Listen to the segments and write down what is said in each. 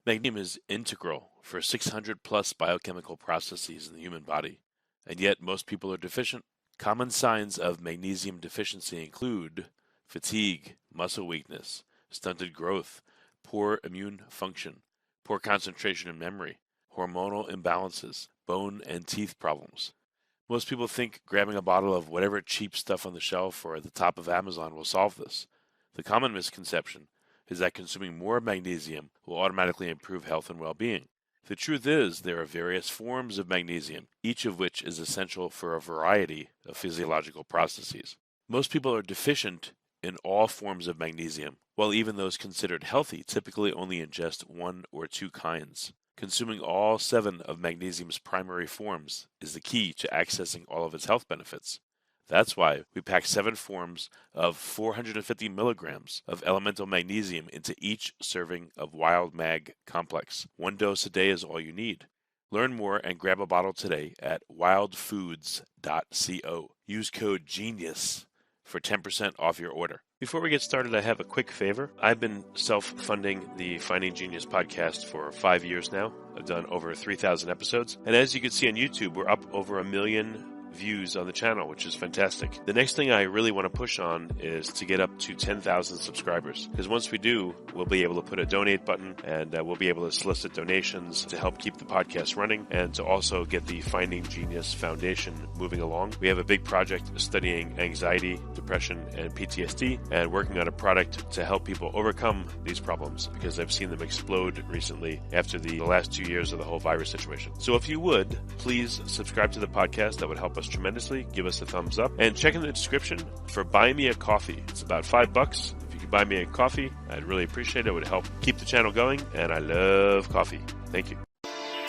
Magnesium is integral for 600 plus biochemical processes in the human body, and yet most people are deficient. Common signs of magnesium deficiency include fatigue, muscle weakness, stunted growth, poor immune function, poor concentration and memory, hormonal imbalances, bone and teeth problems. Most people think grabbing a bottle of whatever cheap stuff on the shelf or at the top of Amazon will solve this. The common misconception is that consuming more magnesium will automatically improve health and well-being. The truth is, there are various forms of magnesium, each of which is essential for a variety of physiological processes. Most people are deficient in all forms of magnesium, while even those considered healthy typically only ingest one or two kinds. Consuming all 7 of magnesium's primary forms is the key to accessing all of its health benefits. That's why we pack 7 forms of 450 milligrams of elemental magnesium into each serving of Wild Mag Complex. 1 dose a day is all you need. Learn more and grab a bottle today at wildfoods.co. Use code GENIUS for 10% off your order. Before we get started, I have a quick favor. I've been self-funding the Finding Genius podcast for 5 years now. I've done over 3,000 episodes. And as you can see on YouTube, we're up over 1 million views on the channel, which is fantastic. The next thing I really want to push on is to get up to 10,000 subscribers, because once we do, we'll be able to put a donate button, and we'll be able to solicit donations to help keep the podcast running and to also get the Finding Genius Foundation moving along. We have a big project studying anxiety, depression, and PTSD, and working on a product to help people overcome these problems, because I've seen them explode recently after the last 2 years of the whole virus situation. So if you would, please subscribe to the podcast. That would help us tremendously. Give us a thumbs up and check in the description for Buy Me a Coffee. It's about $5. If you could buy me a coffee, I'd really appreciate it. It would help keep the channel going, and I love coffee. Thank you.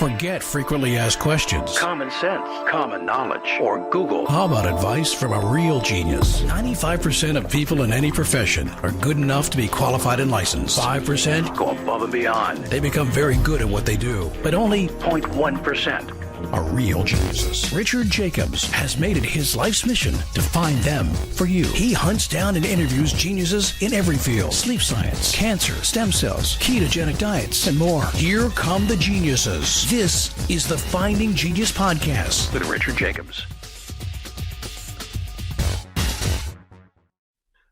Forget frequently asked questions, common sense, common knowledge, or Google. How about advice from a real genius? 95% of people in any profession are good enough to be qualified and licensed. 5% go above and beyond. They become very good at what they do, but only 0.1% are real geniuses. Richard Jacobs has made it his life's mission to find them for you. He hunts down and interviews geniuses in every field: sleep science, cancer, stem cells, ketogenic diets, and more. Here come the geniuses. This is the Finding Genius Podcast with Richard Jacobs.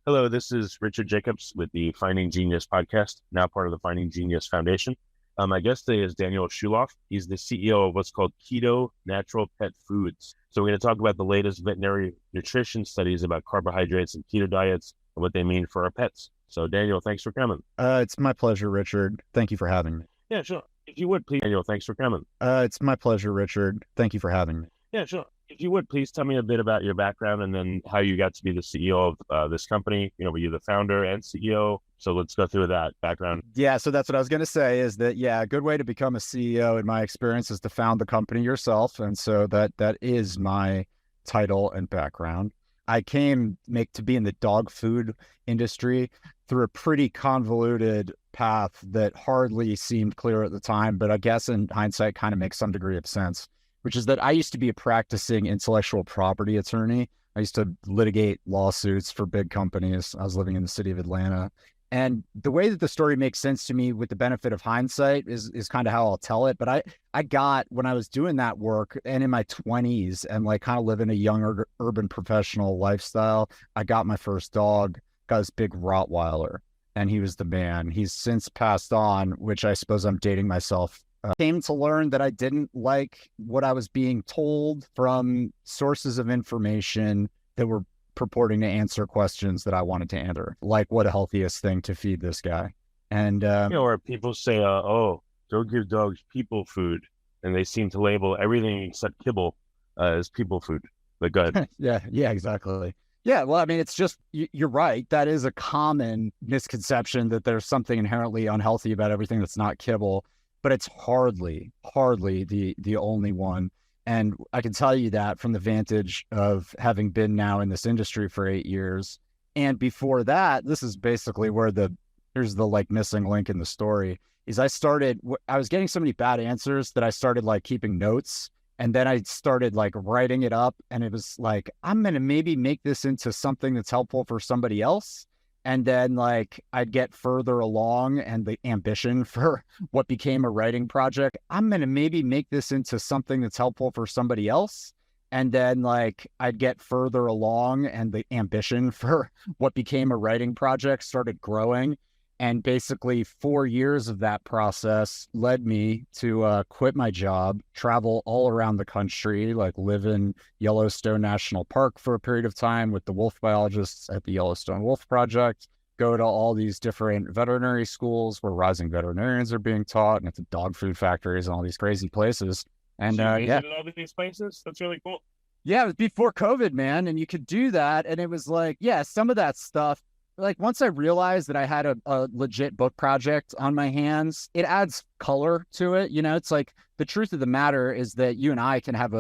Hello, this is Richard Jacobs with the Finding Genius Podcast, now part of the Finding Genius Foundation. My guest today is Daniel Schulof. He's the CEO of what's called KetoNatural Pet Foods. So we're going to talk about the latest veterinary nutrition studies about carbohydrates and keto diets and what they mean for our pets. So Daniel, thanks for coming. It's my pleasure, Richard. Thank you for having me. Yeah, sure. If you would, please. Daniel, thanks for coming. It's my pleasure, Richard. Thank you for having me. Yeah, sure. If you would, please tell me a bit about your background and then how you got to be the CEO of this company. You know, were you the founder and CEO? So let's go through that background. Yeah, so that's what I was going to say is that, a good way to become a CEO in my experience is to found the company yourself. And so that is my title and background. I came to be in the dog food industry through a pretty convoluted path that hardly seemed clear at the time, but I guess in hindsight kind of makes some degree of sense, which is that I used to be a practicing intellectual property attorney. I used to litigate lawsuits for big companies. I was living in the city of Atlanta. And the way that the story makes sense to me with the benefit of hindsight is kind of how I'll tell it. But I got, when I was doing that work and in my 20s and like kind of living a younger urban professional lifestyle, I got my first dog, got this big Rottweiler, and he was the man. He's since passed on, which I suppose I'm dating myself. Came to learn that I didn't like what I was being told from sources of information that were purporting to answer questions that I wanted to answer, like what a healthiest thing to feed this guy. And or people say, "Oh, don't give dogs people food," and they seem to label everything except kibble as people food. But go ahead. yeah, exactly. Yeah, well, I mean, it's just you're right. That is a common misconception that there's something inherently unhealthy about everything that's not kibble. But it's hardly the only one. And I can tell you that from the vantage of having been now in this industry for 8 years. And before that, this is basically where here's the like missing link in the story is I was getting so many bad answers that I started like keeping notes. And then I started like writing it up, and it was like, I'm going to maybe make this into something that's helpful for somebody else. And then like I'd get further along and the ambition for what became a writing project. I'm going to maybe make this into something that's helpful for somebody else. And then like I'd get further along and the ambition for what became a writing project started growing. And basically 4 years of that process led me to quit my job, travel all around the country, like live in Yellowstone National Park for a period of time with the wolf biologists at the Yellowstone Wolf Project, go to all these different veterinary schools where rising veterinarians are being taught, and at the dog food factories and all these crazy places. And So you yeah, visited all these places? That's really cool. yeah, it was before COVID, man. And you could do that. And it was like, yeah, some of that stuff, like once I realized that I had a legit book project on my hands, it adds color to it. You know, it's like the truth of the matter is that you and I can have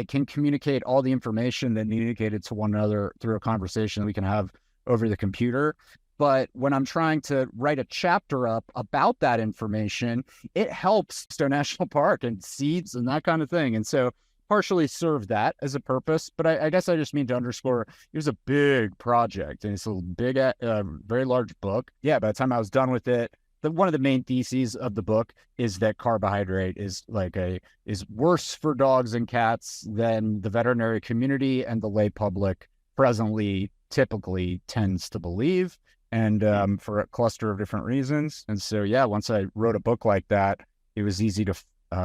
can communicate all the information that communicated to one another through a conversation we can have over the computer. But when I'm trying to write a chapter up about that information, it helps Stone National Park and seeds and that kind of thing. And so partially serve that as a purpose, but I guess I just mean to underscore it was a big project and it's a big, very large book. Yeah, by the time I was done with it, one of the main theses of the book is that carbohydrate is worse for dogs and cats than the veterinary community and the lay public presently typically tends to believe, and for a cluster of different reasons. And so, yeah, once I wrote a book like that, it was easy to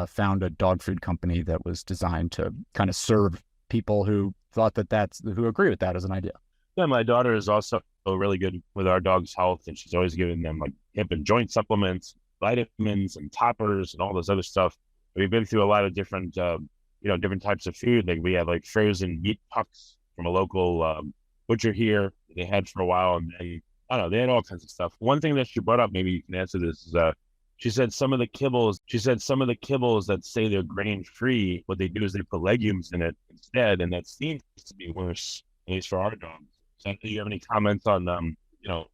found a dog food company that was designed to kind of serve people who thought who agree with that as an idea. Yeah, my daughter is also really good with our dog's health, and she's always giving them like hip and joint supplements, vitamins, and toppers, and all this other stuff. We've been through a lot of different, different types of food. Like we have like frozen meat pucks from a local butcher here. They had for a while, and I don't know, they had all kinds of stuff. One thing that she brought up, maybe you can answer this, is she said some of the kibbles that say they're grain free, what they do is they put legumes in it instead, and that seems to be worse, at least for our dogs. So do you have any comments on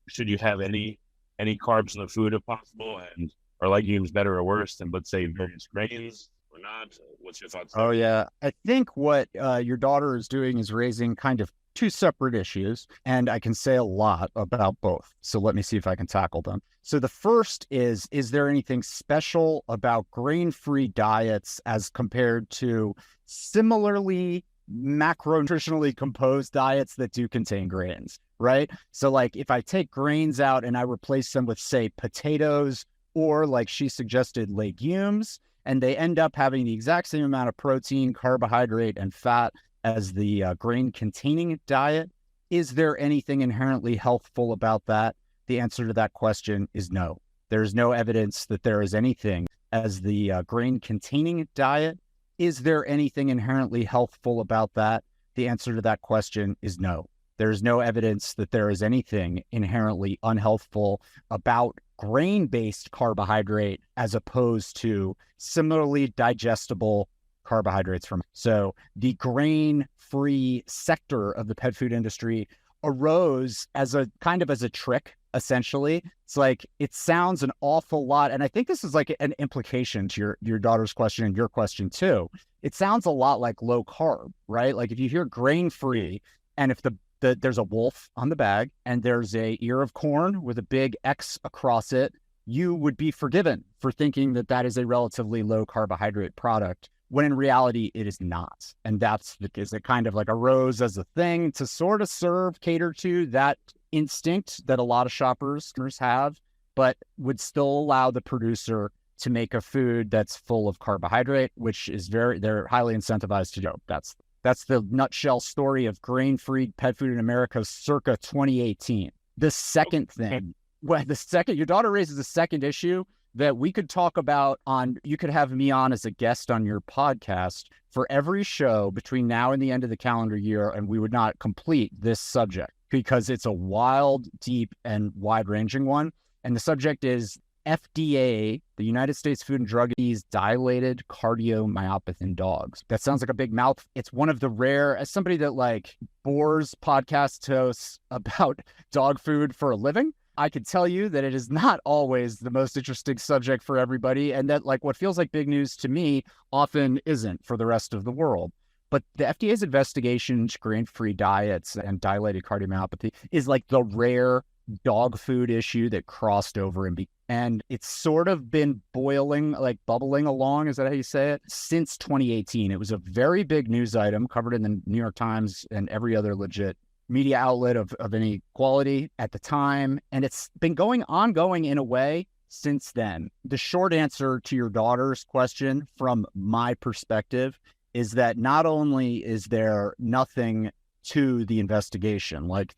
should you have any carbs in the food if possible, and are legumes better or worse than, let's say, various grains or not? What's your thoughts there? Oh yeah, I think what your daughter is doing is raising kind of two separate issues, and I can say a lot about both. So let me see if I can tackle them. So the first is there anything special about grain-free diets as compared to similarly macronutritionally composed diets that do contain grains, right? So like if I take grains out and I replace them with, say, potatoes, or like she suggested, legumes, and they end up having the exact same amount of protein, carbohydrate, and fat as the grain-containing diet. Is there anything inherently healthful about that? The answer to that question is no. There's no evidence that there is anything as the grain-containing diet. Is there anything inherently healthful about that? The answer to that question is no. There's no evidence that there is anything inherently unhealthful about grain-based carbohydrate as opposed to similarly digestible carbohydrates from. So the grain-free sector of the pet food industry arose as a kind of as a trick, essentially. It's like, it sounds an awful lot. And I think this is like an implication to your daughter's question and your question too. It sounds a lot like low carb, right? Like if you hear grain-free, and if there's a wolf on the bag and there's a ear of corn with a big X across it, you would be forgiven for thinking that that is a relatively low carbohydrate product, when in reality it is not. And that's because it kind of like arose as a thing to sort of cater to that instinct that a lot of shoppers have, but would still allow the producer to make a food that's full of carbohydrate, which is they're highly incentivized to do. That's the nutshell story of grain-free pet food in America circa 2018. The second thing, your daughter raises a second issue that we could talk about you could have me on as a guest on your podcast for every show between now and the end of the calendar year, and we would not complete this subject because it's a wild, deep, and wide-ranging one. And the subject is FDA, the United States Food and Drug Administration's dilated cardiomyopathy in dogs. That sounds like a big mouth. It's one of the rare, as somebody that like bores podcast hosts about dog food for a living, I could tell you that it is not always the most interesting subject for everybody, and that like what feels like big news to me often isn't for the rest of the world. But the FDA's investigation into grain-free diets and dilated cardiomyopathy is like the rare dog food issue that crossed over and it's sort of been boiling, like bubbling along, is that how you say it? Since 2018. It was a very big news item covered in the New York Times and every other legit media outlet of any quality at the time. And it's been ongoing in a way since then. The short answer to your daughter's question from my perspective is that not only is there nothing to the investigation, like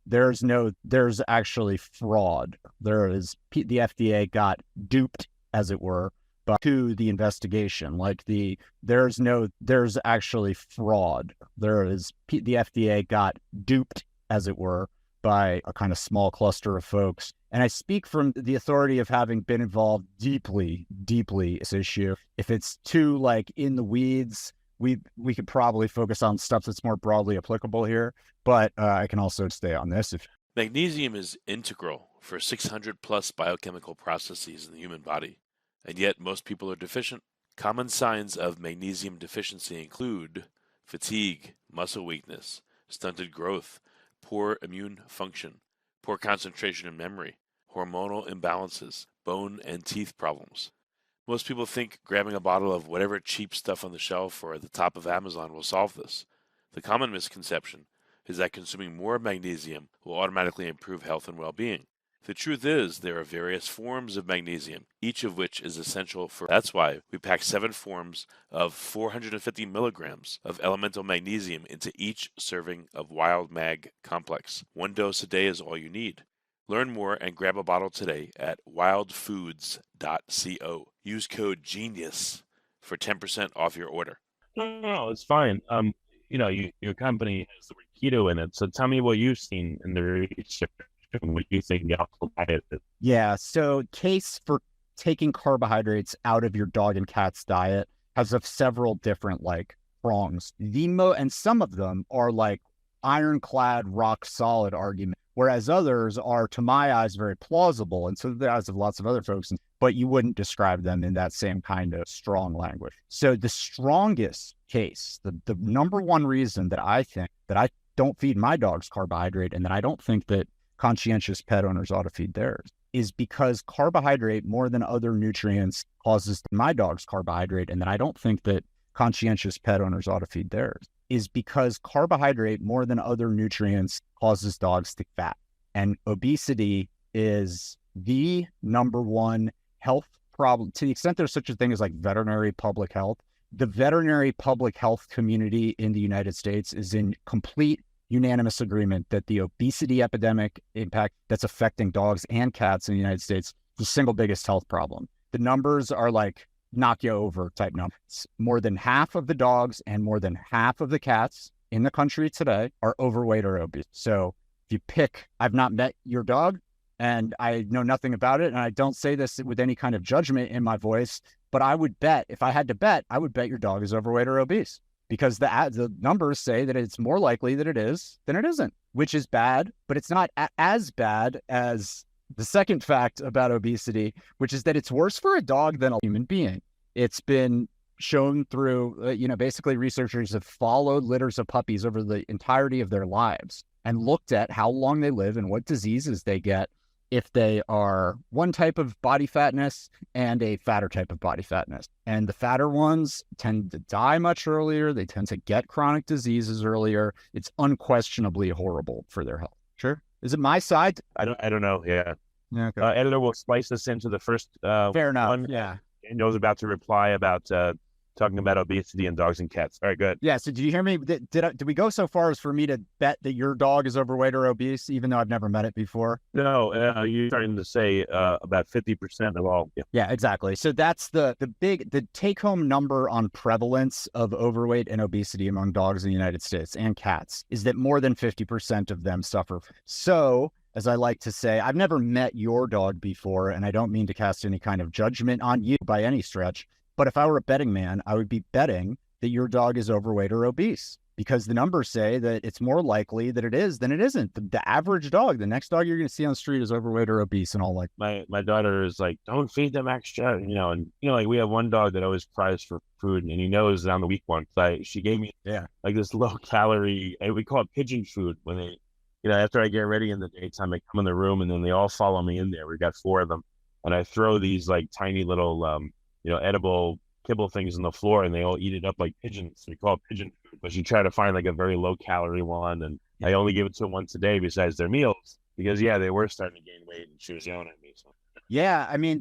there's actually fraud. The FDA got duped, as it were, but to the investigation, like there's actually fraud. The FDA got duped, as it were, by a kind of small cluster of folks. And I speak from the authority of having been involved deeply in this issue. If it's too like in the weeds, we could probably focus on stuff that's more broadly applicable here, but I can also stay on this. Magnesium is integral for 600 plus biochemical processes in the human body, and yet most people are deficient. Common signs of magnesium deficiency include fatigue, muscle weakness, stunted growth, poor immune function, poor concentration and memory, hormonal imbalances, bone and teeth problems. Most people think grabbing a bottle of whatever cheap stuff on the shelf or at the top of Amazon will solve this. The common misconception is that consuming more magnesium will automatically improve health and well-being. The truth is there are various forms of magnesium, each of which is essential for. That's why we pack 7 forms of 450 milligrams of elemental magnesium into each serving of Wild Mag Complex. 1 dose a day is all you need. Learn more and grab a bottle today at wildfoods.co. Use code GENIUS for 10% off your order. No, it's fine. Your company has the word keto in it, so tell me what you've seen in the research and what you think the optimal diet is. Yeah, so case for taking carbohydrates out of your dog and cat's diet has of several different prongs. And some of them are like ironclad, rock solid argument, whereas others are, to my eyes, very plausible, and so the eyes of lots of other folks, but you wouldn't describe them in that same kind of strong language. So the strongest case, the number one reason that I think that I don't feed my dogs carbohydrate and that I don't think that conscientious pet owners ought to feed theirs, is because carbohydrate, more than other nutrients, causes my dogs carbohydrate, and that I don't think that conscientious pet owners ought to feed theirs, is because carbohydrate, more than other nutrients, causes dogs to fat. And obesity is the number one health problem. To the extent there's such a thing as veterinary public health, the veterinary public health community in the United States is in complete unanimous agreement that the obesity epidemic impact that's affecting dogs and cats in the United States is the single biggest health problem. The numbers are knock you over type numbers. More than half of the dogs and more than half of the cats in the country today are overweight or obese. So if you pick, I've not met your dog and I know nothing about it, and I don't say this with any kind of judgment in my voice, but I would bet, if I had to bet, I would bet your dog is overweight or obese, because the numbers say that it's more likely that it is than it isn't, which is bad, but it's not as bad as the second fact about obesity, which is that it's worse for a dog than a human being. It's been shown through, basically researchers have followed litters of puppies over the entirety of their lives and looked at how long they live and what diseases they get if they are one type of body fatness and a fatter type of body fatness. And the fatter ones tend to die much earlier. They tend to get chronic diseases earlier. It's unquestionably horrible for their health. Sure. Is it my side? I don't know. Yeah. Okay. Editor will splice this into the first fair enough. one. Yeah. Daniel's about to reply about talking about obesity in dogs and cats. All right, good. Yeah. So did you hear me? Did we go so far as for me to bet that your dog is overweight or obese, even though I've never met it before? No, you're starting to say about 50% of all. Yeah, exactly. So that's the take home number on prevalence of overweight and obesity among dogs in the United States and cats is that more than 50% of them suffer. So, as I like to say, I've never met your dog before, and I don't mean to cast any kind of judgment on you by any stretch. But if I were a betting man, I would be betting that your dog is overweight or obese, because the numbers say that it's more likely that it is than it isn't. The average dog, the next dog you're going to see on the street is overweight or obese, and all my daughter is like, don't feed them extra, and we have one dog that always cries for food, and he knows that I'm the weak one. So she gave me this low calorie, we call it pigeon food when they after I get ready in the daytime, I come in the room and then they all follow me in there. We got 4 of them. And I throw these like tiny little, edible kibble things on the floor and they all eat it up like pigeons. We call it pigeon food, but you try to find like a very low calorie one. And I only give it to them once a day besides their meals because they were starting to gain weight and she was yelling at me. So. Yeah. I mean,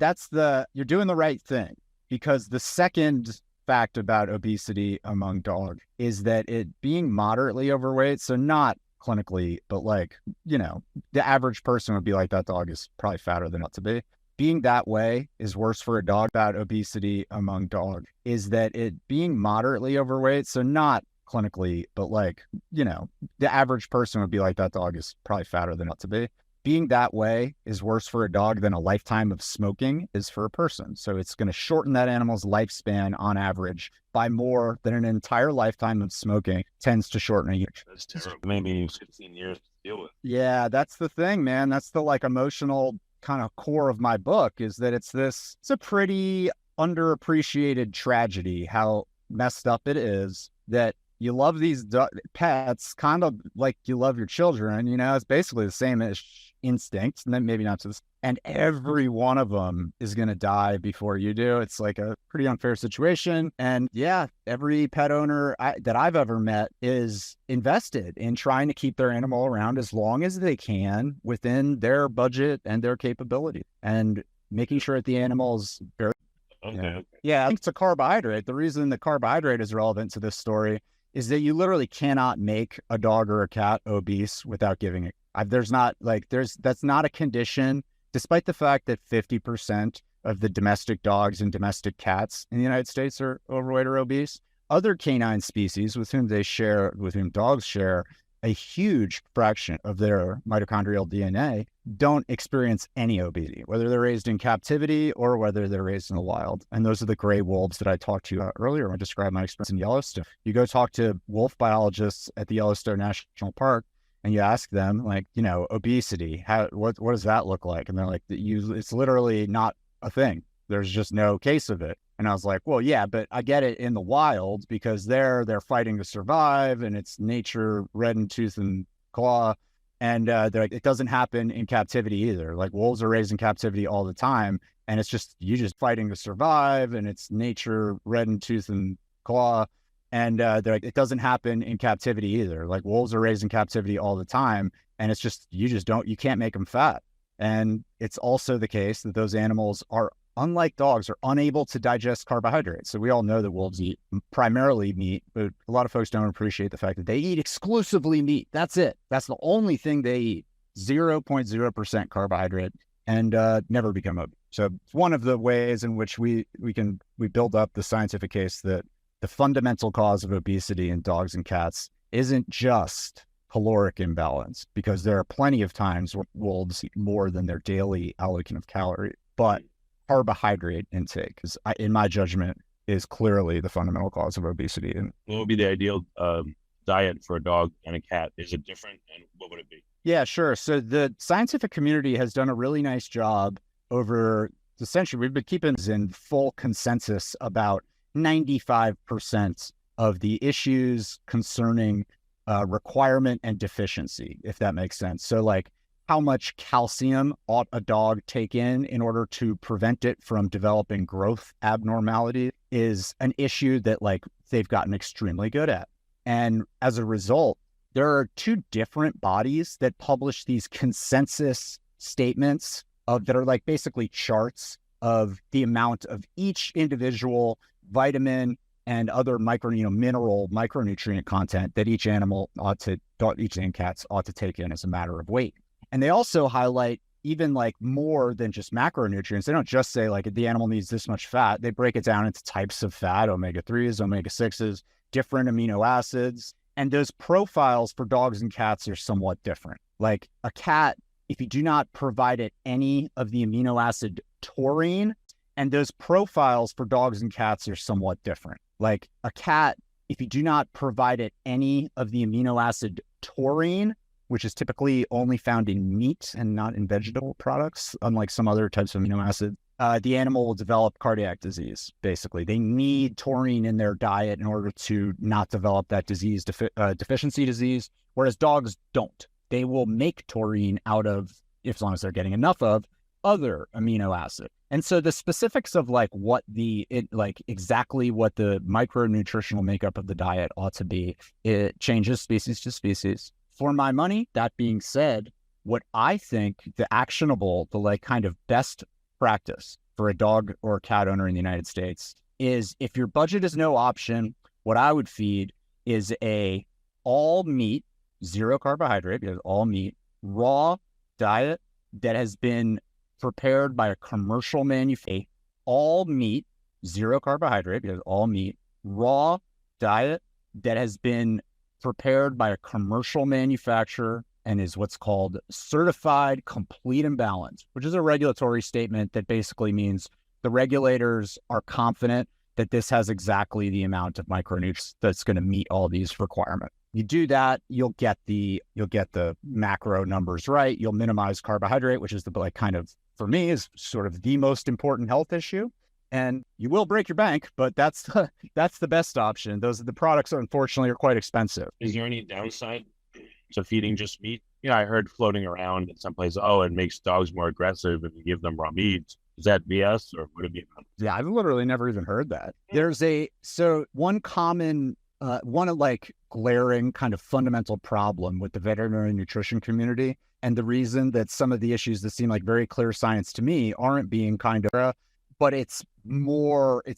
you're doing the right thing, because the second fact about obesity among dogs is that it being moderately overweight, so not clinically, but like, the average person would be like, that dog is probably fatter than it ought to be. Being that way is worse for a dog. About obesity among dogs is that it being moderately overweight, so not clinically, but like, the average person would be like, that dog is probably fatter than it ought to be. Being that way is worse for a dog than a lifetime of smoking is for a person. So it's going to shorten that animal's lifespan on average by more than an entire lifetime of smoking tends to shorten a year. That's terrible. Maybe 15 years to deal with. Yeah, that's the thing, man. That's the like emotional kind of core of my book, is that it's a pretty underappreciated tragedy, how messed up it is that you love these pets kind of like you love your children. It's basically the same as instincts, and then maybe not to this. And every one of them is going to die before you do. It's like a pretty unfair situation. And yeah, every pet owner that I've ever met is invested in trying to keep their animal around as long as they can within their budget and their capability, and making sure that the animal's very. Okay. Yeah, I think it's a carbohydrate. The reason the carbohydrate is relevant to this story is that you literally cannot make a dog or a cat obese without giving it. That's not a condition, despite the fact that 50% of the domestic dogs and domestic cats in the United States are overweight or obese. Other canine species with whom dogs share a huge fraction of their mitochondrial DNA don't experience any obesity, whether they're raised in captivity or whether they're raised in the wild. And those are the gray wolves that I talked to you about earlier when I described my experience in Yellowstone. You go talk to wolf biologists at the Yellowstone National Park and you ask them, like, obesity, what does that look like? And they're like, it's literally not a thing. There's just no case of it. And I was like, well, yeah, but I get it in the wild because they're fighting to survive and it's nature, red in tooth and claw. And they're like, it doesn't happen in captivity either. Like wolves are raised in captivity all the time. And it's just, you just fighting to survive and it's nature, red in tooth and claw. And they're like, it doesn't happen in captivity either. Like wolves are raised in captivity all the time. And it's just, you can't make them fat. And it's also the case that those animals are, unlike dogs, are unable to digest carbohydrates. So we all know that wolves eat primarily meat, but a lot of folks don't appreciate the fact that they eat exclusively meat. That's it. That's the only thing they eat. 0.0% carbohydrate, and never become obese. So it's one of the ways in which we build up the scientific case that the fundamental cause of obesity in dogs and cats isn't just caloric imbalance, because there are plenty of times where wolves eat more than their daily allotment of calories, but carbohydrate intake, in my judgment, is clearly the fundamental cause of obesity. And what would be the ideal diet for a dog and a cat? Is it different, and what would it be? Yeah, sure. So the scientific community has done a really nice job over the century. We've been keeping in full consensus about 95% of the issues concerning requirement and deficiency, if that makes sense. So like, how much calcium ought a dog take in order to prevent it from developing growth abnormality is an issue that like they've gotten extremely good at. And as a result, there are 2 different bodies that publish these consensus statements that are like basically charts of the amount of each individual vitamin and other mineral micronutrient content that each animal each cats ought to take in as a matter of weight. And they also highlight even like more than just macronutrients. They don't just say like the animal needs this much fat. They break it down into types of fat, omega-3s, omega-6s, different amino acids. And those profiles for dogs and cats are somewhat different. Like a cat, if you do not provide it any of the amino acid taurine, and those profiles for dogs and cats are somewhat different. Like a cat, if you do not provide it any of the amino acid taurine, which is typically only found in meat and not in vegetable products, unlike some other types of amino acids, the animal will develop cardiac disease, basically. They need taurine in their diet in order to not develop that disease, deficiency disease, whereas dogs don't. they will make taurine out of, as long as they're getting enough of, other amino acid. And so the specifics of like exactly what the micronutritional makeup of the diet ought to be, it changes species to species. For my money, that being said, what I think the actionable, the like kind of best practice for a dog or a cat owner in the United States is, if your budget is no option, what I would feed is a all meat, zero carbohydrate, because all meat, raw diet that has been prepared by a commercial manufacturer. All meat, zero carbohydrate, because all meat, raw diet that has been prepared by a commercial manufacturer and is what's called certified complete and balanced, which is a regulatory statement that basically means the regulators are confident that this has exactly the amount of micronutrients that's going to meet all these requirements. You do that, you'll get the macro numbers right. You'll minimize carbohydrate, which is the like kind of, for me, is sort of the most important health issue. And you will break your bank, but that's the best option. The products unfortunately are quite expensive. Is there any downside to feeding just meat? I heard floating around in some places, it makes dogs more aggressive if you give them raw meat. Is that BS or would it be? Yeah, I've literally never even heard that. There's one common, glaring kind of fundamental problem with the veterinary nutrition community, and the reason that some of the issues that seem like very clear science to me aren't being but it's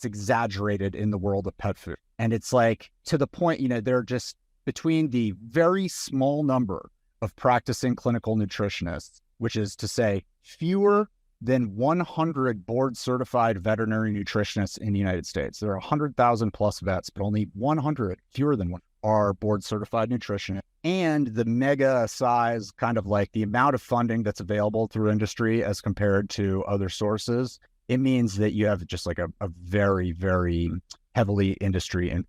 exaggerated in the world of pet food. And it's like, to the point, they're just between the very small number of practicing clinical nutritionists, which is to say fewer than 100 board certified veterinary nutritionists in the United States. There are 100,000 plus vets, but only 100, fewer than one, are board certified nutritionists. And the mega size, kind of like the amount of funding that's available through industry as compared to other sources, it means that you have just like a very, very heavily industry and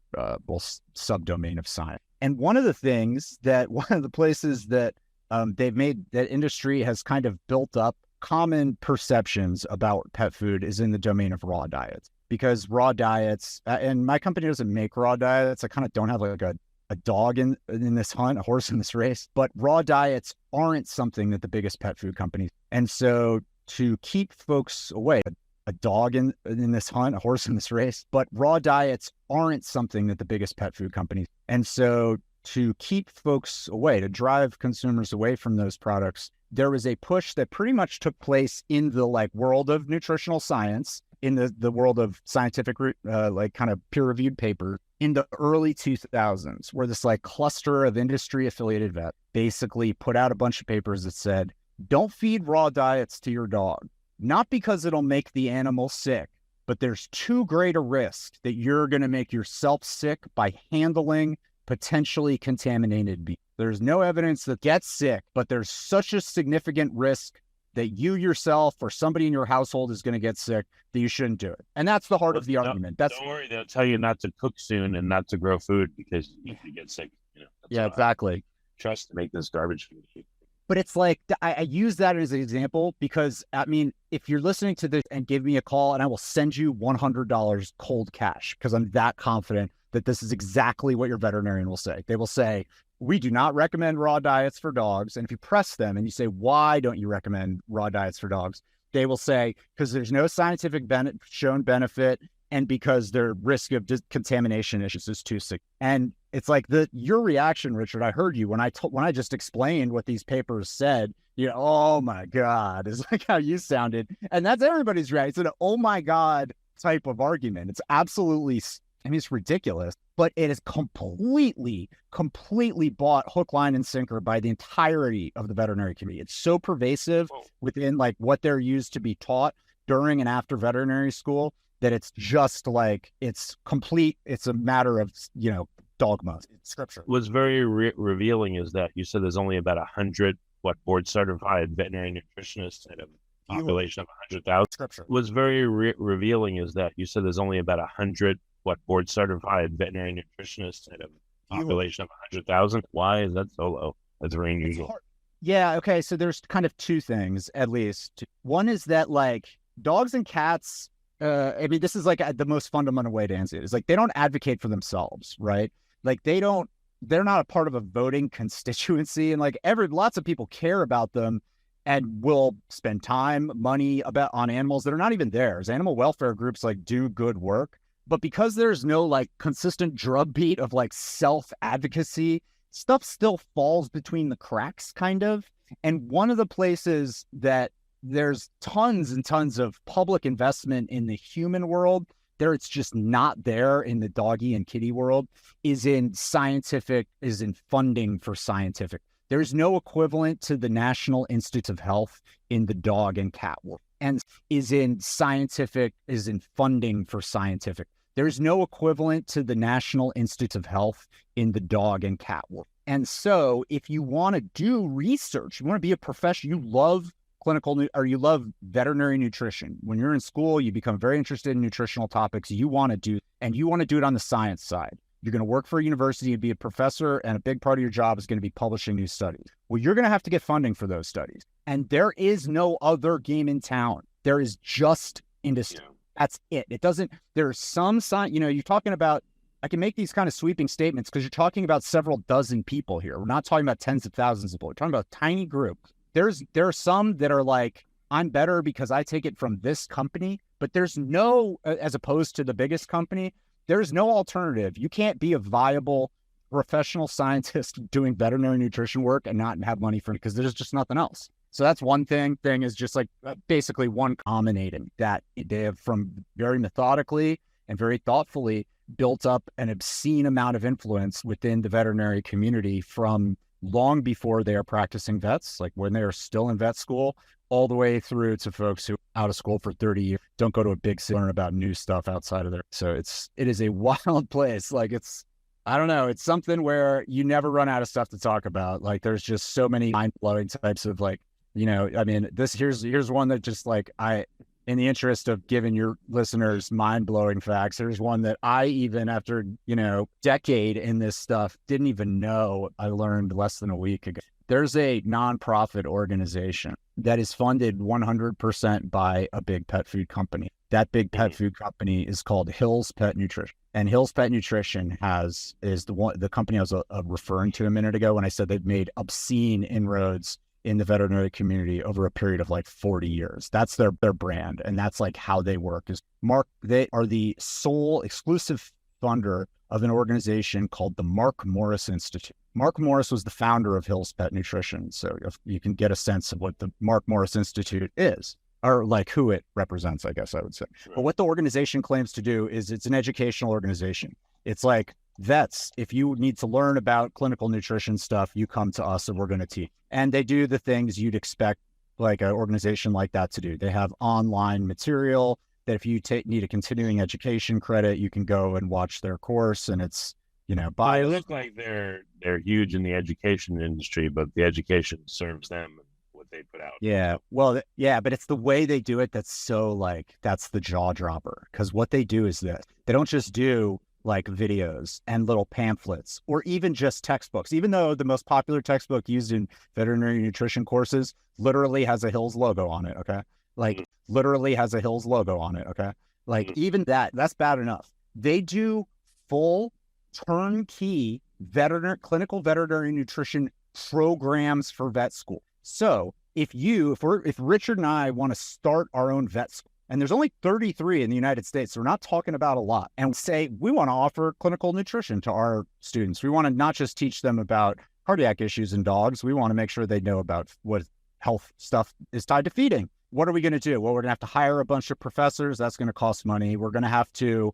subdomain of science. And one of the places that they've made that industry has kind of built up common perceptions about pet food is in the domain of raw diets, because raw diets, and my company doesn't make raw diets. I kind of don't have like a dog in this hunt, a horse in this race, but raw diets aren't something that the biggest pet food companies. And so to keep folks away, a dog in this hunt, a horse in this race, but raw diets aren't something that the biggest pet food companies. And so to keep folks away, to drive consumers away from those products, there was a push that pretty much took place in the world of nutritional science, in the world of scientific, kind of peer-reviewed papers in the early 2000s, where this cluster of industry-affiliated vets basically put out a bunch of papers that said, don't feed raw diets to your dog, not because it'll make the animal sick, but there's too great a risk that you're going to make yourself sick by handling potentially contaminated beef. There's no evidence that gets sick, but there's such a significant risk that you yourself or somebody in your household is going to get sick that you shouldn't do it. And that's the heart of the argument. Don't worry, they'll tell you not to cook soon and not to grow food because you get sick. Yeah, exactly. Trust to make this garbage food. But it's like, I use that as an example because, if you're listening to this and give me a call, and I will send you $100 cold cash because I'm that confident that this is exactly what your veterinarian will say. They will say, we do not recommend raw diets for dogs. And if you press them and you say, why don't you recommend raw diets for dogs? They will say, because there's no scientific shown benefit, and because their risk of contamination issues is too sick. And it's like your reaction, Richard, I heard you when I just explained what these papers said, oh my God, is like how you sounded. And that's everybody's reaction. It's an oh my God type of argument. It's absolutely, it's ridiculous, but it is completely bought hook, line, and sinker by the entirety of the veterinary community. It's so pervasive within what they're used to be taught during and after veterinary school that it's just it's complete. It's a matter of, dogma. It's scripture. What's very revealing is that you said there's only about 100 board certified veterinary nutritionists out of a population of 100,000. Scripture. What's very revealing is that you said there's only about 100 board certified veterinary nutritionists out of a population of 100,000. Why is that so low? That's very unusual. Yeah. Okay. So there's kind of two things, at least. One is that dogs and cats, this is the most fundamental way to answer it. It's they don't advocate for themselves, right? They don't they're not a part of a voting constituency, and like lots of people care about them and will spend time, money on animals that are not even theirs. Animal welfare groups like do good work, but because there's no like consistent drumbeat of like self-advocacy, stuff still falls between the cracks kind of. And one of the places that there's tons and tons of public investment in the human world, there it's just not there in the doggy and kitty world, is in funding for scientific. There's no equivalent to the National Institutes of Health in the dog and cat world, and is in funding for scientific. There's no equivalent to the National Institutes of Health in the dog and cat world. And so if you want to do research, you want to be a professional, you love you love veterinary nutrition. When you're in school, you become very interested in nutritional topics you want to do, and you want to do it on the science side. You're going to work for a university and be a professor, and a big part of your job is going to be publishing new studies. Well, you're going to have to get funding for those studies. And there is no other game in town. There is just industry. Yeah. That's it. There's some science, you're talking about, I can make these kind of sweeping statements because you're talking about several dozen people here. We're not talking about tens of thousands of people. We're talking about a tiny group. There are some that are like, I'm better because I take it from this company, but there's no, as opposed to the biggest company, there's no alternative. You can't be a viable professional scientist doing veterinary nutrition work and not have money for it because there's just nothing else. So that's one thing is just like basically one dominating that they have from very methodically and very thoughtfully built up an obscene amount of influence within the veterinary community from long before they are practicing vets, like when they are still in vet school, all the way through to folks who are out of school for 30 years, don't go to a big city, learn about new stuff outside of there. So it is a wild place. Like I don't know, it's something where you never run out of stuff to talk about. Like there's just so many mind-blowing types of like, here's one that just like in the interest of giving your listeners mind-blowing facts, there's one that I even after, decade in this stuff didn't even know. I learned less than a week ago. There's a nonprofit organization that is funded 100% by a big pet food company. That big pet food company is called Hill's Pet Nutrition. And Hill's Pet Nutrition is the company I was referring to a minute ago when I said they've made obscene inroads in the veterinary community over a period of like 40 years. That's their brand. And that's like how they work they are the sole exclusive funder of an organization called the Mark Morris Institute. Mark Morris was the founder of Hill's Pet Nutrition. So if you can get a sense of what the Mark Morris Institute is, or like who it represents, I guess I would say. Sure. But what the organization claims to do is it's an educational organization. It's like vets, if you need to learn about clinical nutrition stuff, you come to us and we're going to teach. And they do the things you'd expect like an organization like that to do. They have online material that if you need a continuing education credit, you can go and watch their course, and it's, They look like they're huge in the education industry, but the education serves them and what they put out. Yeah. Well, yeah, but it's the way they do it that's so like, that's the jaw dropper. Because what they do is this. They don't just do like videos and little pamphlets or even just textbooks, even though the most popular textbook used in veterinary nutrition courses literally has a Hill's logo on it. Okay. Like literally has a Hill's logo on it. Okay. Like even that's bad enough. They do full turnkey clinical veterinary nutrition programs for vet school. So if Richard and I want to start our own vet school, and there's only 33 in the United States, so we're not talking about a lot, and say we want to offer clinical nutrition to our students. We want to not just teach them about cardiac issues in dogs. We want to make sure they know about what health stuff is tied to feeding. What are we going to do? Well, we're going to have to hire a bunch of professors. That's going to cost money. We're going to have to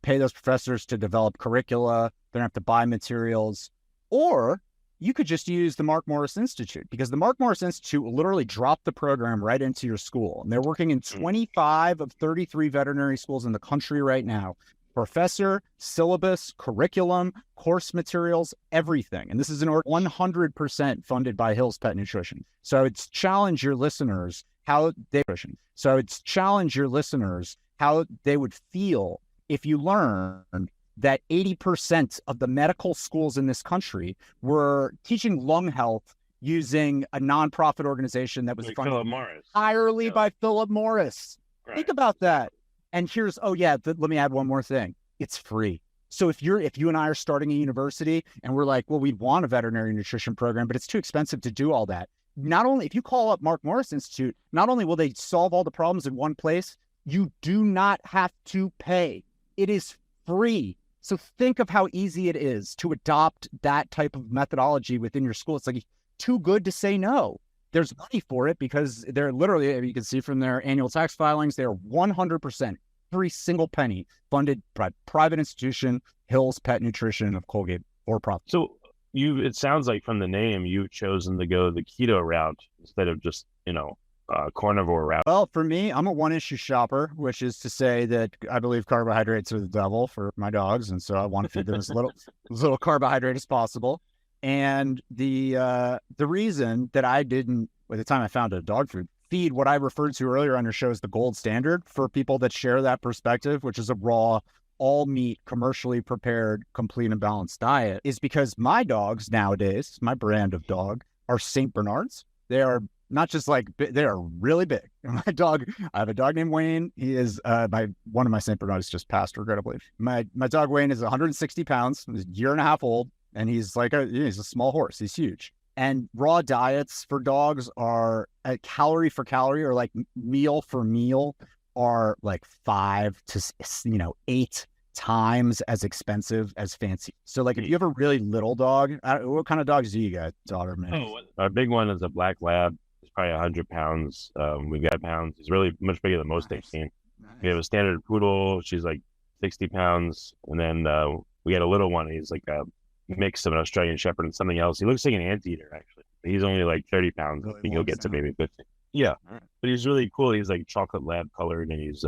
pay those professors to develop curricula. They're going to have to buy materials. Or you could just use the Mark Morris Institute, because the Mark Morris Institute will literally drop the program right into your school. And they're working in 25 of 33 veterinary schools in the country right now. Professor, syllabus, curriculum, course materials, everything. And this is 100% funded by Hill's Pet Nutrition. So I would challenge your listeners how they would feel if you learned that 80% of the medical schools in this country were teaching lung health using a nonprofit organization that was funded entirely by Philip Morris. Right. Think about that. And let me add one more thing. It's free. So if you and I are starting a university and we're like, well, we'd want a veterinary nutrition program, but it's too expensive to do all that. Not only, if you call up Mark Morris Institute, not only will they solve all the problems in one place, you do not have to pay. It is free. So think of how easy it is to adopt that type of methodology within your school. It's like too good to say no. There's money for it because they're literally, you can see from their annual tax filings, they're 100%, every single penny funded by private institution, Hill's Pet Nutrition of Colgate, for profit. So it sounds like from the name, you've chosen to go the keto route instead of just, carnivore route. Well, for me, I'm a one-issue shopper, which is to say that I believe carbohydrates are the devil for my dogs, and so I want to feed them as little carbohydrate as possible. And the reason that I didn't, by the time I founded dog food, feed what I referred to earlier on your show as the gold standard for people that share that perspective, which is a raw, all meat, commercially prepared, complete and balanced diet, is because my dogs nowadays, my brand of dog, are St. Bernards. They are not just like, they are really big. I have a dog named Wayne. He is one of my St. Bernards just passed, regrettably. My dog Wayne is 160 pounds, he's a year and a half old, and he's a small horse. He's huge. And raw diets for dogs are calorie for calorie, or like meal for meal, are like 5 to 8 times as expensive as fancy. So like if you have a really little dog, what kind of dogs do you got, daughter, man? Our big one is a black lab. He's probably 100 pounds. We've got pounds. He's really much bigger than most they've seen. Nice. We have a standard poodle. She's like 60 pounds. And then we had a little one. He's like a mix of an Australian Shepherd and something else. He looks like an anteater, actually. He's only like 30 pounds. Really, I think he'll get to maybe 50. Yeah. Right. But he's really cool. He's like chocolate lab colored, and he's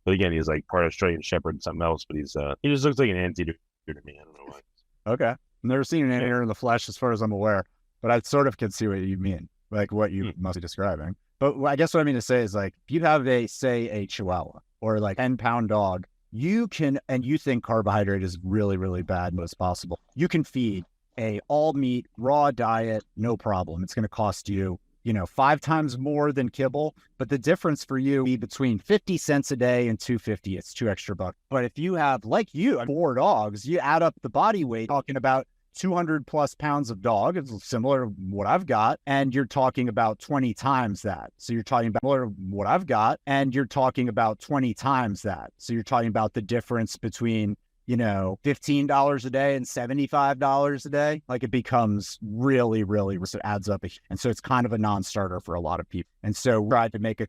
but again, he's like part Australian Shepherd and something else, but he just looks like an anteater to me. I don't know why. Okay. I've never seen an anteater in the flesh as far as I'm aware, but I sort of can see what you mean, like what you must be describing. But I guess what I mean to say is, like, if you have a Chihuahua or like 10-pound dog, you can, and you think carbohydrate is really, really bad, but it's possible. You can feed a all meat, raw diet, no problem. It's going to cost you, 5 times more than Kibble, but the difference for you be between 50 cents a day and $2.50. It's $2 extra. But if you have, like 4 dogs, you add up the body weight, talking about 200 plus pounds of dog. It's similar to what I've got. And you're talking about 20 times that. So you're talking about similar to what I've got. And you're talking about 20 times that. So you're talking about the difference between, $15 a day and $75 a day. Like, it becomes really, really, it adds up. And so it's kind of a non-starter for a lot of people. And so we tried to make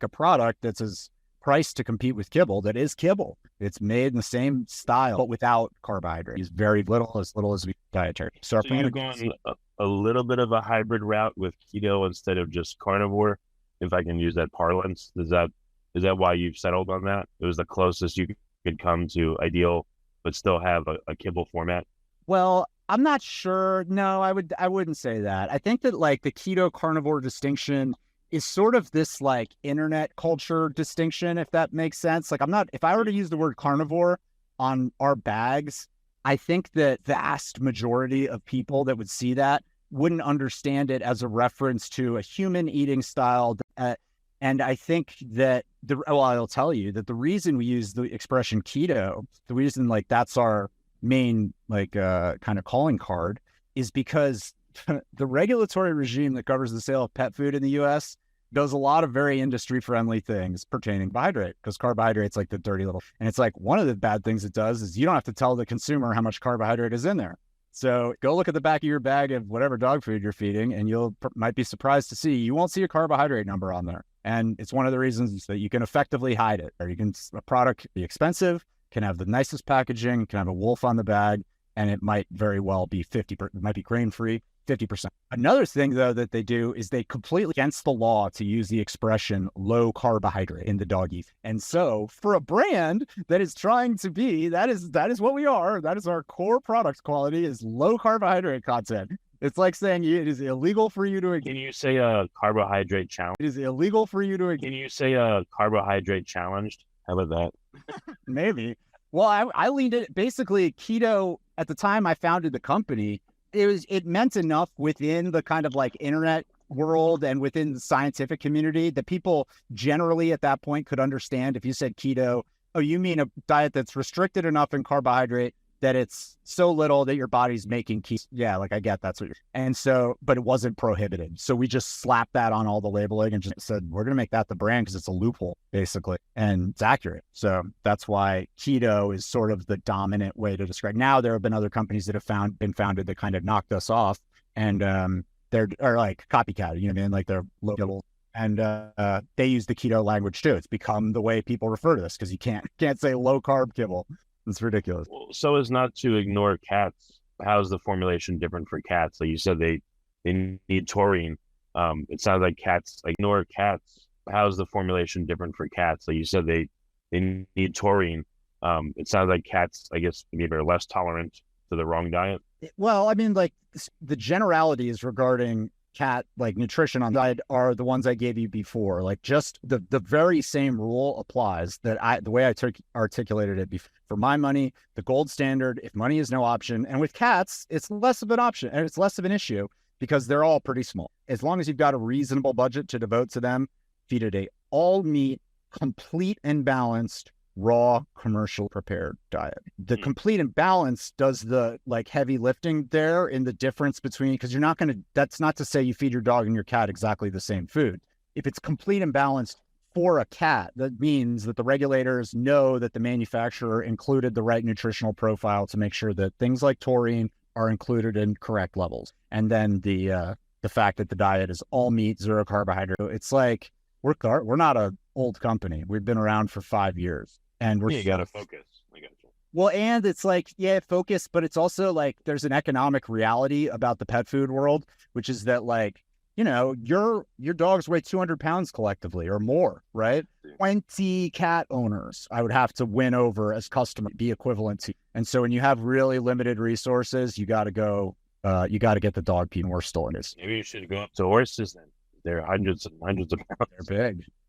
a product that's as priced to compete with Kibble, that is Kibble. It's made in the same style, but without carbohydrates. It's very little as we dietary. So you're going a little bit of a hybrid route with keto instead of just carnivore, if I can use that parlance. Is that why you've settled on that? It was the closest you could come to ideal, but still have a Kibble format? Well, I'm not sure. No, I wouldn't say that. I think that like the keto carnivore distinction is sort of this like internet culture distinction, if that makes sense. Like, if I were to use the word carnivore on our bags, I think that the vast majority of people that would see that wouldn't understand it as a reference to a human eating style. And I think that I'll tell you that the reason we use the expression keto, the reason like that's our main like kind of calling card, is because the regulatory regime that covers the sale of pet food in the U.S. does a lot of very industry-friendly things pertaining to carbohydrate, because carbohydrate's like the dirty little, and it's like one of the bad things it does is you don't have to tell the consumer how much carbohydrate is in there. So go look at the back of your bag of whatever dog food you're feeding, and might be surprised to see you won't see a carbohydrate number on there. And it's one of the reasons that you can effectively hide it. Or a product be expensive, can have the nicest packaging, can have a wolf on the bag, and it might very well be 50%, it might be grain-free, 50%. Another thing, though, that they do is they completely against the law to use the expression low carbohydrate in the doggy. And so for a brand that is trying to be, that is what we are. That is our core product quality, is low carbohydrate content. It's like saying it is illegal for you to... Can you say a carbohydrate challenge? It is illegal for you to... Can you say a carbohydrate challenged? How about that? Maybe. Well, I leaned it, basically keto, at the time I founded the company, it meant enough within the kind of like internet world and within the scientific community that people generally at that point could understand if you said keto, Oh, you mean a diet that's restricted enough in carbohydrate that it's so little that your body's making yeah, like I get that's what you're, and so, but it wasn't prohibited. So we just slapped that on all the labeling and just said, we're going to make that the brand because it's a loophole basically. And it's accurate. So that's why keto is sort of the dominant way to describe. Now there have been other companies that have been founded that kind of knocked us off and they're like copycat, you know what I mean? Like they're local. And they use the keto language too. It's become the way people refer to this because you can't say low carb kibble. It's ridiculous. Well, so as not to ignore cats, how's the formulation different for cats? Like you said, they need taurine. It sounds like cats ignore cats. How's the formulation different for cats? Like you said, they need taurine. It sounds like cats, I guess, maybe are less tolerant to the wrong diet. Well, I mean, like the generalities regarding cat like nutrition on diet are the ones I gave you before. Like just the very same rule applies that the way I articulated it before. For my money, the gold standard, if money is no option, and with cats, it's less of an option and it's less of an issue because they're all pretty small. As long as you've got a reasonable budget to devote to them, feed it a all meat, complete and balanced, raw, commercial prepared diet. The complete and balanced does the like heavy lifting there in the difference between, because you're not going to, that's not to say you feed your dog and your cat exactly the same food. If it's complete and balanced for a cat, that means that the regulators know that the manufacturer included the right nutritional profile to make sure that things like taurine are included in correct levels. And then the fact that the diet is all meat, zero carbohydrate. It's like, we're not an old company. We've been around for 5 years. And you got to focus. I got you. Well, and it's like, yeah, focus, but it's also like there's an economic reality about the pet food world, which is that like, you know, your dogs weigh 200 pounds collectively or more, right? 20 cat owners I would have to win over as customer, be equivalent to. And so when you have really limited resources, you got to get the dog pee more stories. Maybe you should go up to horses then. They're hundreds and hundreds of pounds.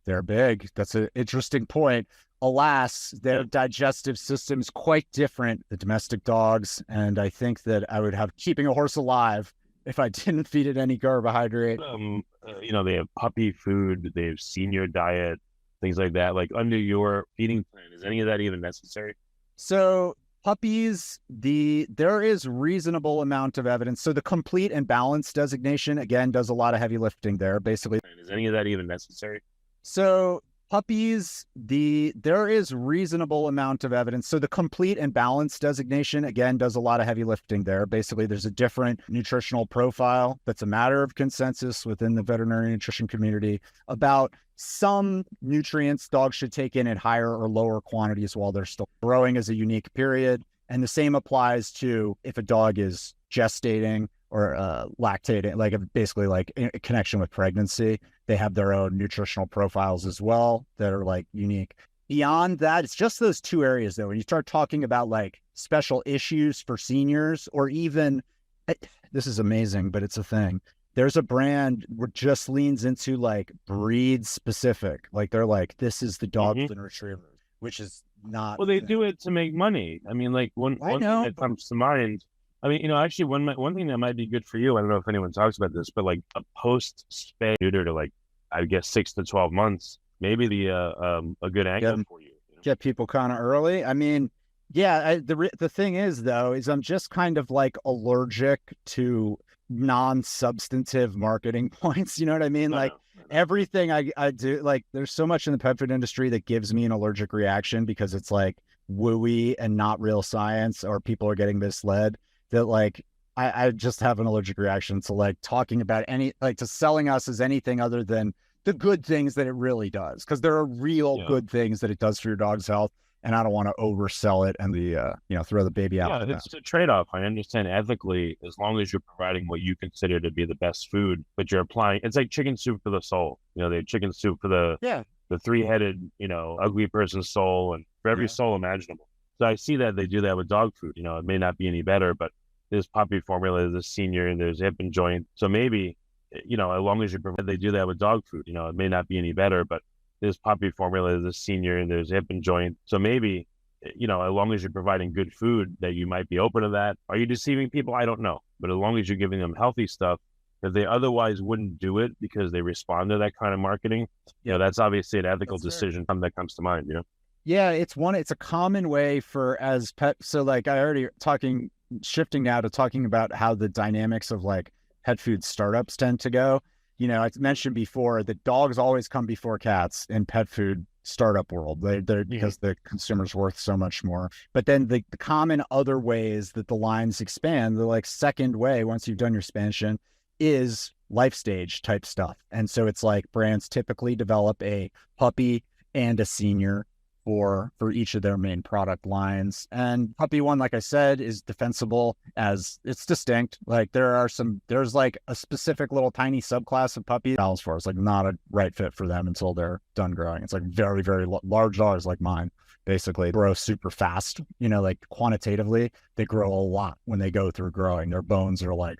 They're big. That's an interesting point. Alas, their digestive system's quite different, the domestic dogs. And I think that I would have keeping a horse alive if I didn't feed it any carbohydrate. You know, they have puppy food, they have senior diet, things like that. Like under your feeding plan, is any of that even necessary? So puppies, there is reasonable amount of evidence. So the complete and balanced designation, again, does a lot of heavy lifting there, basically. Is any of that even necessary? So puppies, there is reasonable amount of evidence. So the complete and balanced designation, again, does a lot of heavy lifting there. Basically, there's a different nutritional profile that's a matter of consensus within the veterinary nutrition community about some nutrients dogs should take in at higher or lower quantities while they're still growing as a unique period. And the same applies to if a dog is gestating or lactating, like basically like in connection with pregnancy. They have their own nutritional profiles as well that are like unique. Beyond that, it's just those two areas though. When you start talking about like special issues for seniors or even, this is amazing, but it's a thing. There's a brand that just leans into like breed specific. Like they're like, this is the dog and retriever, which is not. Well, they do it to make money. I mean, like one thing that comes to mind. I mean, you know, actually one thing that might be good for you, I don't know if anyone talks about this, but like a post-spay neuter to like, I guess 6 to 12 months, maybe a good angle for you. Get people kind of early. I mean, yeah, the thing is though, is I'm just kind of like allergic to non-substantive marketing points. You know what I mean? Everything I do, like there's so much in the pet food industry that gives me an allergic reaction because it's like wooey and not real science or people are getting misled. That like I just have an allergic reaction to like talking about to selling us as anything other than the good things that it really does, because there are real good things that it does for your dog's health, and I don't want to oversell it and throw the baby out. Yeah, it's a trade-off. I understand ethically, as long as you're providing what you consider to be the best food, but you're applying. It's like chicken soup for the soul. You know, they have chicken soup for the three-headed, ugly person's soul, and for every soul imaginable. So I see that they do that with dog food. You know, it may not be any better, but there's puppy formula, there's senior, and there's hip and joint. So maybe, as long as they do that with dog food. You know, it may not be any better, but there's puppy formula, there's senior, and there's hip and joint. So maybe, as long as you're providing good food, that you might be open to that. Are you deceiving people? I don't know. But as long as you're giving them healthy stuff, if they otherwise wouldn't do it because they respond to that kind of marketing, that's obviously an ethical decision that comes to mind, Yeah, it's a common way for as pet. So like I already shifting now to talking about how the dynamics of like pet food startups tend to go. I mentioned before that dogs always come before cats in pet food startup world. They're because the consumer's worth so much more. But then the common other ways that the lines expand, the like second way once you've done your expansion is life stage type stuff. And so it's like brands typically develop a puppy and a senior for each of their main product lines. And puppy one, like I said, is defensible as it's distinct. Like there's like a specific little tiny subclass of puppy balance for. It's like not a right fit for them until they're done growing. It's like very, very large dogs like mine basically grow super fast. Like quantitatively, they grow a lot when they go through growing. Their bones are like,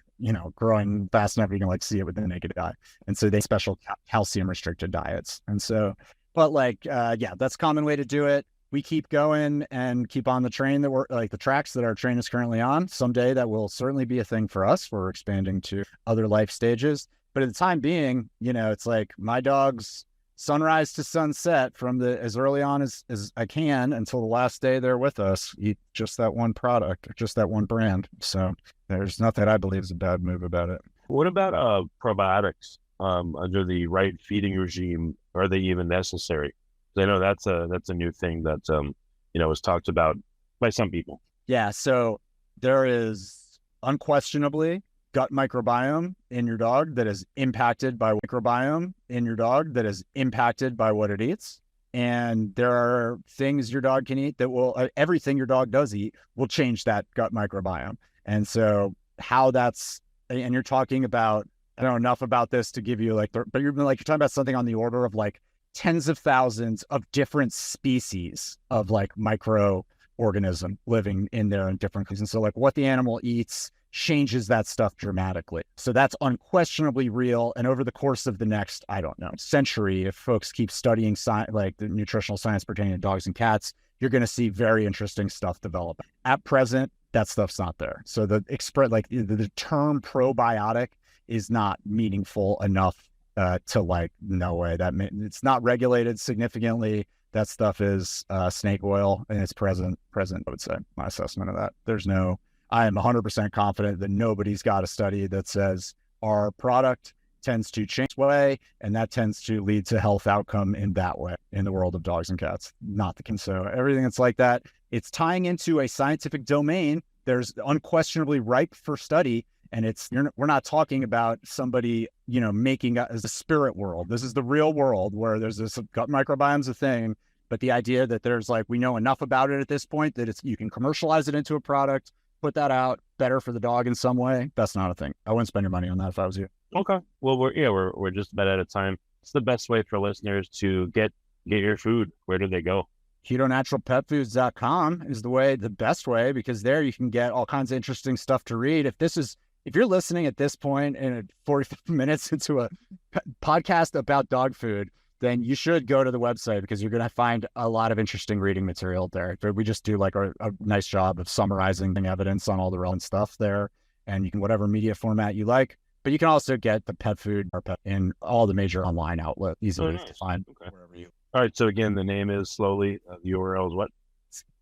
growing fast enough you can like see it with the naked eye. And so they special calcium restricted diets. And so but that's a common way to do it. We keep going and keep on the train that we're like the tracks that our train is currently on. Someday that will certainly be a thing for us. We're expanding to other life stages. But at the time being, it's like my dogs sunrise to sunset from as early on as I can until the last day they're with us, eat just that one product, just that one brand. So there's nothing I believe is a bad move about it. What about probiotics under the right feeding regime? Are they even necessary? I know that's a new thing that was talked about by some people. Yeah, so there is unquestionably gut microbiome in your dog that is impacted by microbiome in your dog that is impacted by what it eats. And there are things your dog can eat that will everything your dog does eat will change that gut microbiome. And so and you're talking about, I don't know enough about this to give you but you're talking about something on the order of like tens of thousands of different species of like microorganism living in there in different places. And so like what the animal eats changes that stuff dramatically. So that's unquestionably real. And over the course of the next, I don't know, century, if folks keep studying like the nutritional science pertaining to dogs and cats, you're going to see very interesting stuff develop. At present, that stuff's not there. So the term probiotic is not meaningful enough to like, no way, it's not regulated significantly. That stuff is snake oil and it's present, I would say, my assessment of that. I am 100% confident that nobody's got a study that says our product tends to change way, and that tends to lead to health outcome in that way in the world of dogs and cats. Not the case. So everything that's like that, it's tying into a scientific domain. There's unquestionably ripe for study. And we're not talking about somebody, making as a spirit world. This is the real world where there's this gut microbiome's a thing. But the idea that there's like, we know enough about it at this point that you can commercialize it into a product, put that out better for the dog in some way. That's not a thing. I wouldn't spend your money on that if I was you. Okay. Well, we're just about out of time. It's the best way for listeners to get your food. Where do they go? KetoNaturalPetFoods.com is the best way, because there you can get all kinds of interesting stuff to read. If you're listening at this point and 45 minutes into a podcast about dog food, then you should go to the website, because you're going to find a lot of interesting reading material there. We just do like a nice job of summarizing the evidence on all the relevant stuff there, and you can whatever media format you like. But you can also get the pet food in all the major online outlets, easily to find wherever you. All right. So again, the name is slowly. The URL is what?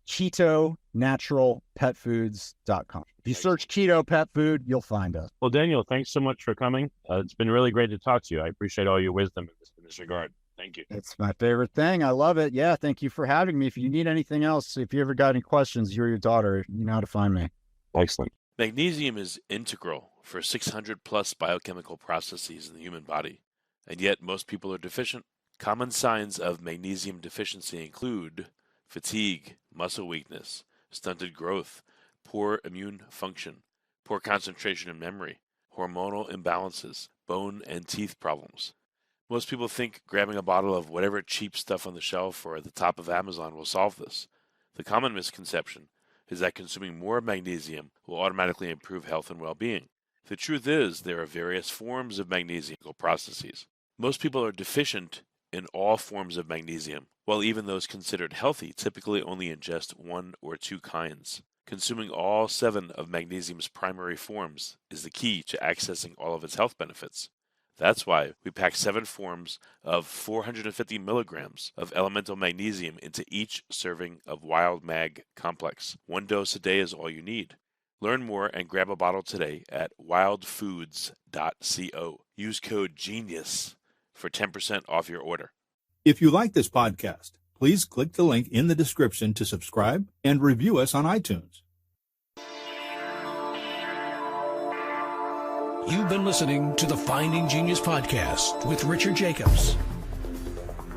KetoNaturalPetFoods.com. If you search keto pet food, you'll find us. Well, Daniel, thanks so much for coming. It's been really great to talk to you. I appreciate all your wisdom in this regard. Thank you. It's my favorite thing. I love it. Yeah, thank you for having me. If you need anything else, if you ever got any questions, you or your daughter, you know how to find me. Excellent. Magnesium is integral for 600 plus biochemical processes in the human body, and yet most people are deficient. Common signs of magnesium deficiency include fatigue, muscle weakness, stunted growth, poor immune function, poor concentration and memory, hormonal imbalances, bone and teeth problems. Most people think grabbing a bottle of whatever cheap stuff on the shelf or at the top of Amazon will solve this. The common misconception is that consuming more magnesium will automatically improve health and well-being. The truth is, there are various forms of magnesium processes. Most people are deficient in all forms of magnesium, while even those considered healthy typically only ingest one or two kinds. Consuming all 7 of magnesium's primary forms is the key to accessing all of its health benefits. That's why we pack 7 forms of 450 milligrams of elemental magnesium into each serving of Wild Mag Complex. 1 dose a day is all you need. Learn more and grab a bottle today at wildfoods.co. Use code GENIUS for 10% off your order. If you like this podcast, please click the link in the description to subscribe and review us on iTunes. You've been listening to the Finding Genius podcast with Richard Jacobs.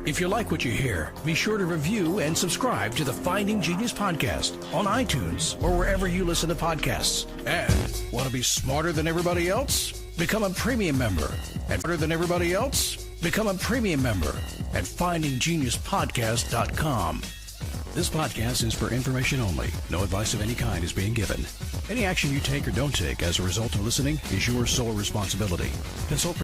If you like what you hear, be sure to review and subscribe to the Finding Genius podcast on iTunes or wherever you listen to podcasts. And want to be smarter than everybody else? Become a premium member. And smarter than everybody else? Become a premium member at findinggeniuspodcast.com. This podcast is for information only. No advice of any kind is being given. Any action you take or don't take as a result of listening is your sole responsibility. Consult